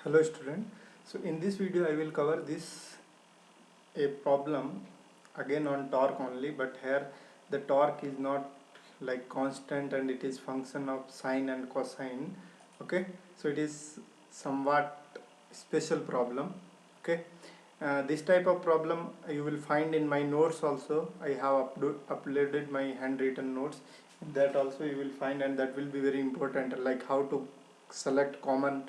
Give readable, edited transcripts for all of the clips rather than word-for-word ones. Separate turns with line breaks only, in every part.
Hello student. So in this video I will cover this a problem again on torque only, but here the torque is not like constant and it is function of sine and cosine. Okay, so it is somewhat special problem. Okay, this type of problem you will find in my notes also. I have uploaded my handwritten notes. That also you will find, and that will be very important, like how to select common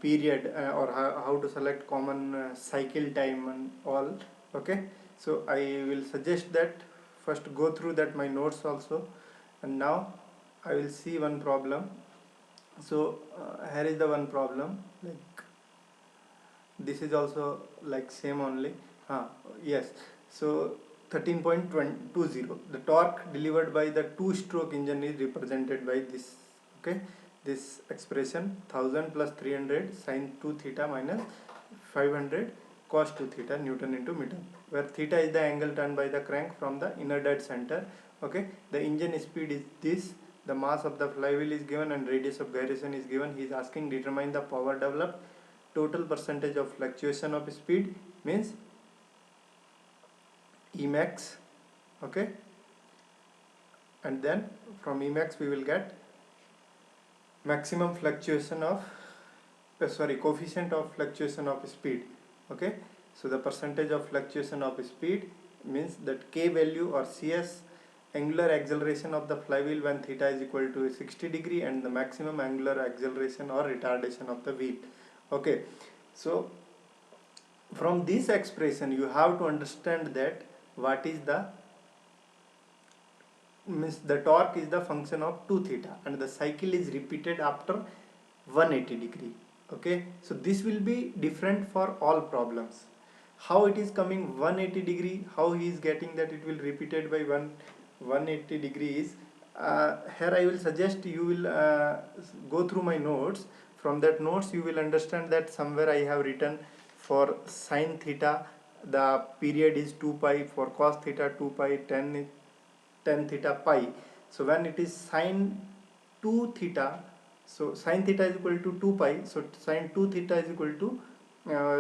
period or how to select common cycle time and all. Okay, so I will suggest that first go through that my notes also. And now I will see one problem. So here is the one problem, like this is also like same only. Yes, so 13.20, the torque delivered by the two stroke engine is represented by this. Okay, this expression 1000 plus 300 sine 2 theta minus 500 cos 2 theta Newton into meter, where theta is the angle turned by the crank from the inner dead center. Okay, the engine speed is this, the mass of the flywheel is given and radius of gyration is given. He is asking determine the power developed, total percentage of fluctuation of speed means Emax. Okay, and then from Emax we will get maximum fluctuation of coefficient of fluctuation of speed. Okay, so the percentage of fluctuation of speed means that K value or CS, angular acceleration of the flywheel when theta is equal to 60 degree, and the maximum angular acceleration or retardation of the wheel. Okay, so from this expression you have to understand that what is the means the torque is the function of 2 theta and the cycle is repeated after 180 degree. Okay, so this will be different for all problems. How it is coming 180 degree, how he is getting that it will repeated by 180 degrees. Here I will suggest you will go through my notes. From that notes you will understand that somewhere I have written for sine theta the period is 2 pi, for cos theta 2 pi, tan theta pi. So when it is sine 2 theta, so sine theta is equal to 2 pi, so sine 2 theta is equal to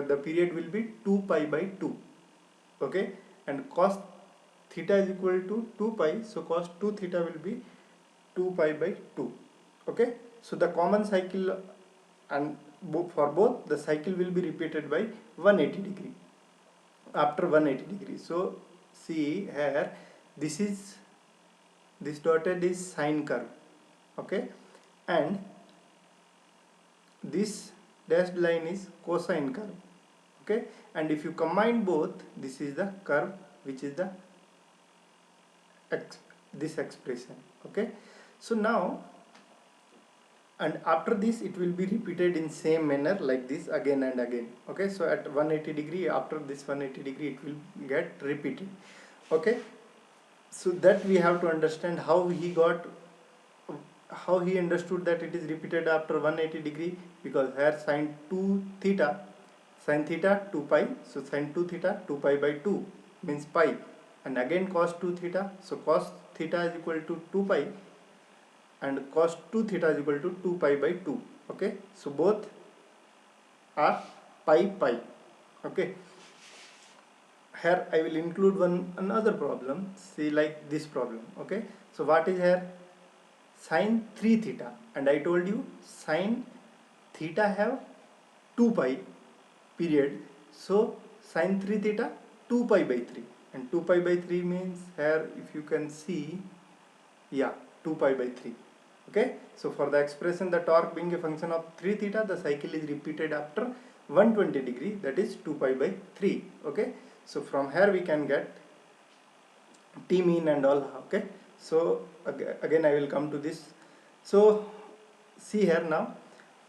the period will be 2 pi by 2. Okay, and cos theta is equal to 2 pi, so cos 2 theta will be 2 pi by 2. Okay, so the common cycle, and for both the cycle will be repeated by 180 degree after 180 degree. So see here, this dotted is sine curve. Okay, and this dashed line is cosine curve. Okay, and if you combine both, this is the curve which is the this expression. Okay, so now and after this it will be repeated in same manner like this again and again. Okay, so at 180 degree, after this 180 degree it will get repeated. Okay, so that we have to understand how he understood that it is repeated after 180 degree, because here sine 2 theta, sine theta 2 pi, so sine 2 theta 2 pi by 2 means pi, and again cos 2 theta, so cos theta is equal to 2 pi and cos 2 theta is equal to 2 pi by 2. Okay, so both are pi pi. Okay, here I will include another problem. See, like this problem. Okay, so what is here? Sine 3 theta, and I told you sine theta have 2 pi period, so sine 3 theta 2 pi by 3, and 2 pi by 3 means here if you can see, yeah, 2 pi by 3. Okay, so for the expression the torque being a function of 3 theta, the cycle is repeated after 120 degree, that is 2 pi by 3. Okay, so from here we can get T mean and all. Okay, so again I will come to this. So see here now,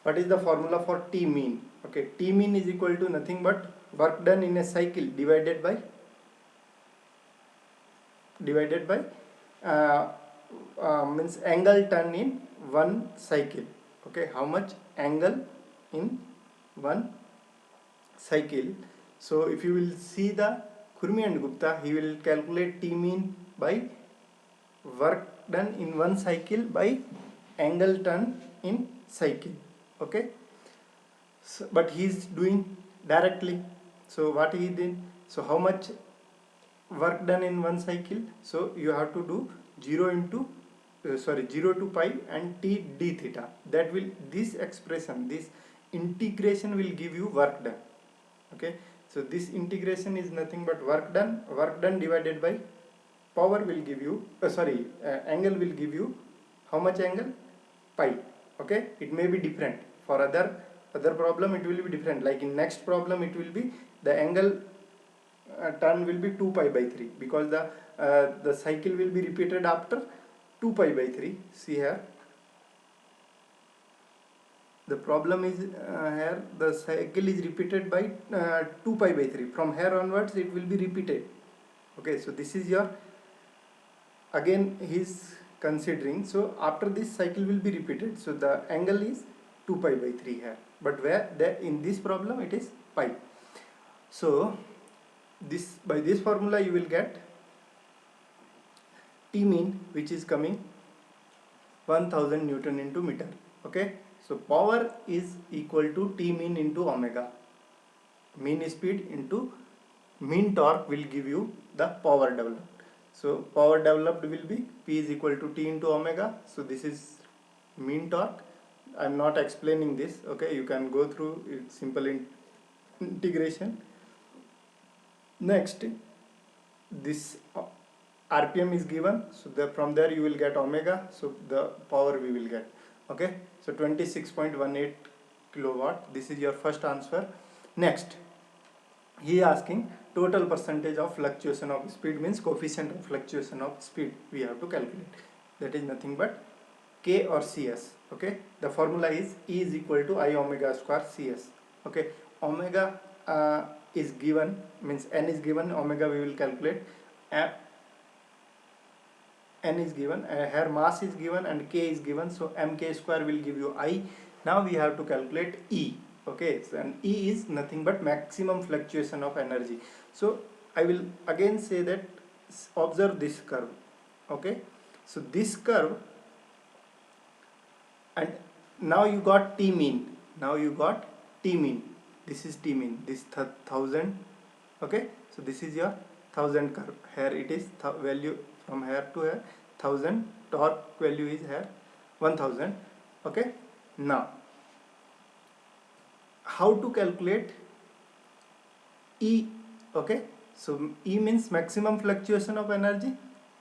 what is the formula for T mean? Okay, T mean is equal to nothing but work done in a cycle divided by means angle turn in one cycle. Okay, how much angle in one cycle? So if you will see the Khurmi and Gupta, he will calculate T mean by work done in one cycle by angle turn in cycle. Okay, So, but he is doing directly. So what he did, so how much work done in one cycle? So you have to do 0 into 0 to pi and t d theta. That will, this expression, this integration will give you work done. Okay, so this integration is nothing but work done divided by power will give you angle will give you how much angle, pi. Okay, it may be different for other problem, it will be different. Like in next problem it will be the angle turn will be 2 pi by 3, because the cycle will be repeated after 2 pi by 3. See here, the problem is here the cycle is repeated by 2 pi by 3. From here onwards it will be repeated. Okay, so this is your, again he is considering, so after this cycle will be repeated, so the angle is 2 pi by 3 here, but where there in this problem it is pi. So this, by this formula you will get T mean, which is coming 1000 Newton into meter. Okay, so power is equal to T mean into omega. Mean speed into mean torque will give you the power developed. So power developed will be P is equal to T into omega. So this is mean torque. I am not explaining this. Okay, you can go through it, simple integration. Next, this RPM is given, so from there you will get omega, so the power we will get. Okay, so 26.18 kilowatt. This is your first answer. Next, he is asking total percentage of fluctuation of speed, means coefficient of fluctuation of speed we have to calculate. That is nothing but K or CS. Okay, the formula is E is equal to I omega square CS. Okay, omega is given, means n is given, omega we will calculate. N is given, here mass is given and K is given, so mk square will give you I. Now we have to calculate E. Okay, so and E is nothing but maximum fluctuation of energy. So I will again say that, observe this curve. Okay, so this curve, and now you got T mean. Now you got T mean. This is T mean. This 1000. Okay, so this is your 1000 curve. Here it is value from here to here 1000. Torque value is here 1000. Okay, now how to calculate E? Okay, so E means maximum fluctuation of energy.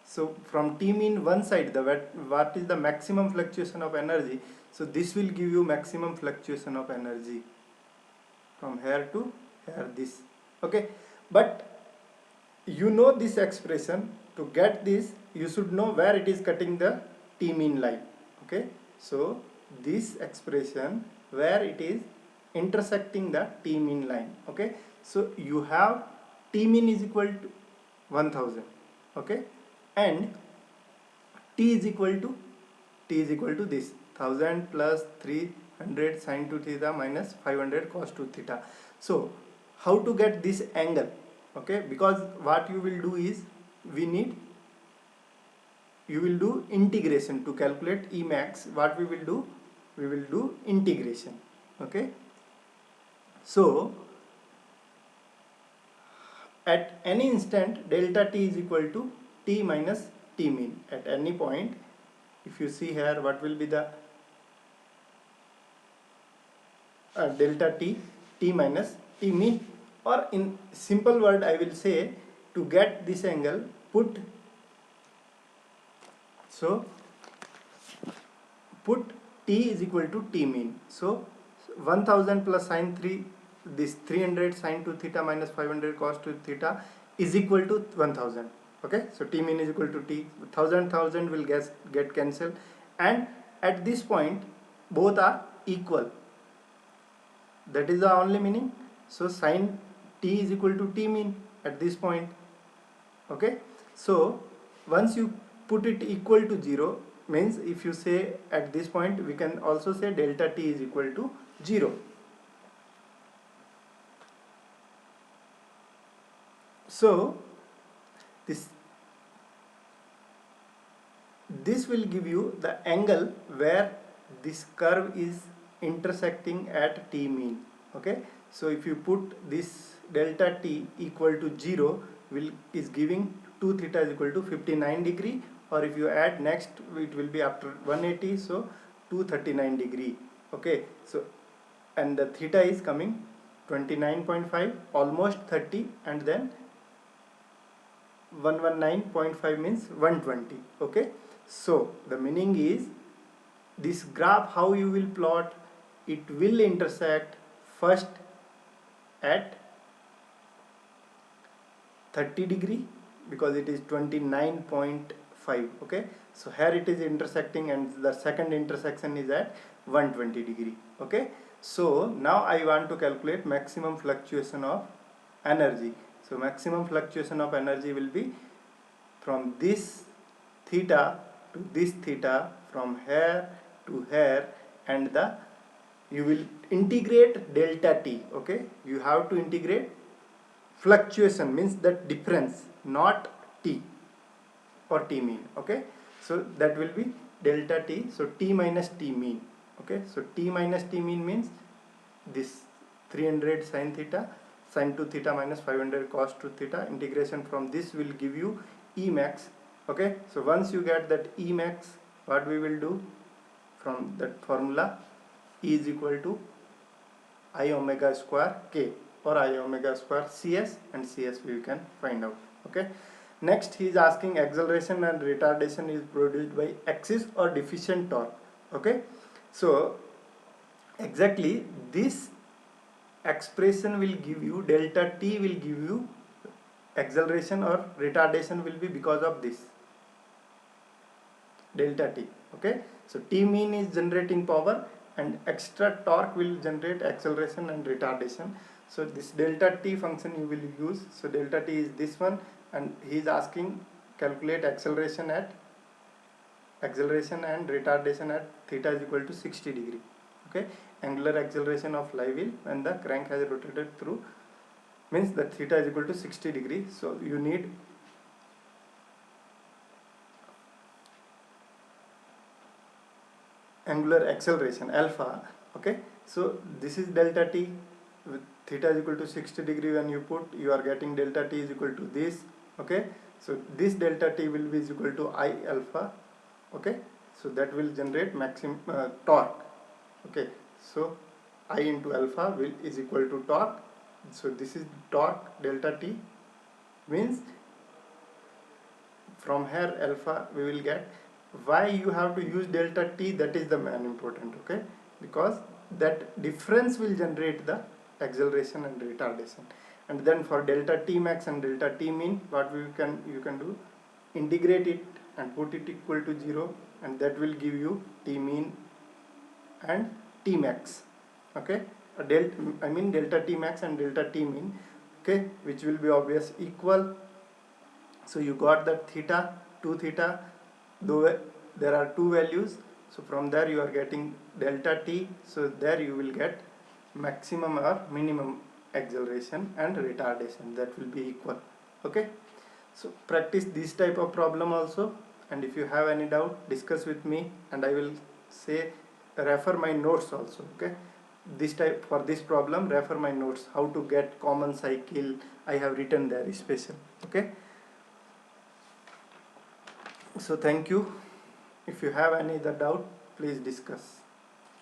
So from T mean one side, the what is the maximum fluctuation of energy, so this will give you maximum fluctuation of energy from here to here, this. Okay, but you know this expression. To get this you should know where it is cutting the T mean line. Okay, so this expression where it is intersecting the T mean line. Okay, so you have T mean is equal to 1000. Okay, and T is equal to this 1000 plus 300 sin 2 theta minus 500 cos 2 theta. So how to get this angle? Okay, because what you will do is, you will do integration to calculate E max. What we will do? We will do integration. Okay, so at any instant delta T is equal to T minus T mean. At any point, if you see here, what will be the delta T minus T mean, or in simple word I will say, to get this angle, put T is equal to T mean. So 1000 plus sin 3, this 300 sin 2 theta minus 500 cos 2 theta is equal to 1000. Okay, so T mean is equal to T. 1000 will get cancelled, and at this point both are equal. That is the only meaning. So sin T is equal to T mean at this point. Okay, so once you put it equal to 0, means if you say at this point, we can also say delta T is equal to 0. So this will give you the angle where this curve is intersecting at T mean. Okay, so if you put this delta t equal to 0, is giving 2 theta is equal to 59 degree, or if you add next it will be after 180, so 239 degree. Okay, so and the theta is coming 29.5, almost 30, and then 119.5 means 120. Okay, so the meaning is, this graph how you will plot, it will intersect first at 30 degree because it is 29.5. okay, so here it is intersecting, and the second intersection is at 120 degree. Okay, so now I want to calculate maximum fluctuation of energy. So maximum fluctuation of energy will be from this theta to this theta, from here to here, and the you will integrate delta t. Okay, you have to integrate fluctuation, means that difference, not t or t mean. Okay, so that will be delta t, so t minus t mean. Okay, so t minus t mean means this 300 sin theta, sin 2 theta minus 500 cos 2 theta, integration from this will give you E max. Okay, so once you get that E max, what we will do from that formula, E is equal to I omega square k, or I omega square cs, and cs we can find out. Okay, next he is asking acceleration and retardation is produced by axis or deficient torque. Okay, so exactly this expression will give you, delta t will give you acceleration or retardation will be because of this delta t. Okay, so t mean is generating power, and extra torque will generate acceleration and retardation. So this delta t function you will use. So delta t is this one, and he is asking calculate acceleration and retardation at theta is equal to 60 degree. Okay, angular acceleration of flywheel when the crank has rotated through, means that theta is equal to 60 degree. So you need angular acceleration alpha. Okay, so this is delta t with theta is equal to 60 degree. When you put, you are getting delta t is equal to this. Okay, so this delta t will be is equal to I alpha. Okay, so that will generate maximum torque. Okay, so I into alpha will is equal to torque. So this is torque delta t, means from here alpha we will get. Why you have to use delta t, that is the main important. Okay, because that difference will generate the acceleration and retardation. And then for delta t max and delta t mean, what you can do, integrate it and put it equal to 0, and that will give you t mean and t max. Okay, delta t max and delta t mean. Okay, which will be obvious equal. So you got that theta, 2 theta, though there are two values, so from there you are getting delta t, so there you will get maximum or minimum acceleration and retardation, that will be equal. Okay, so practice this type of problem also, and if you have any doubt, discuss with me, and I will say refer my notes also. Okay, this type, for this problem refer my notes, how to get common cycle, I have written there special. Okay, so thank you. If you have any other doubt, please discuss.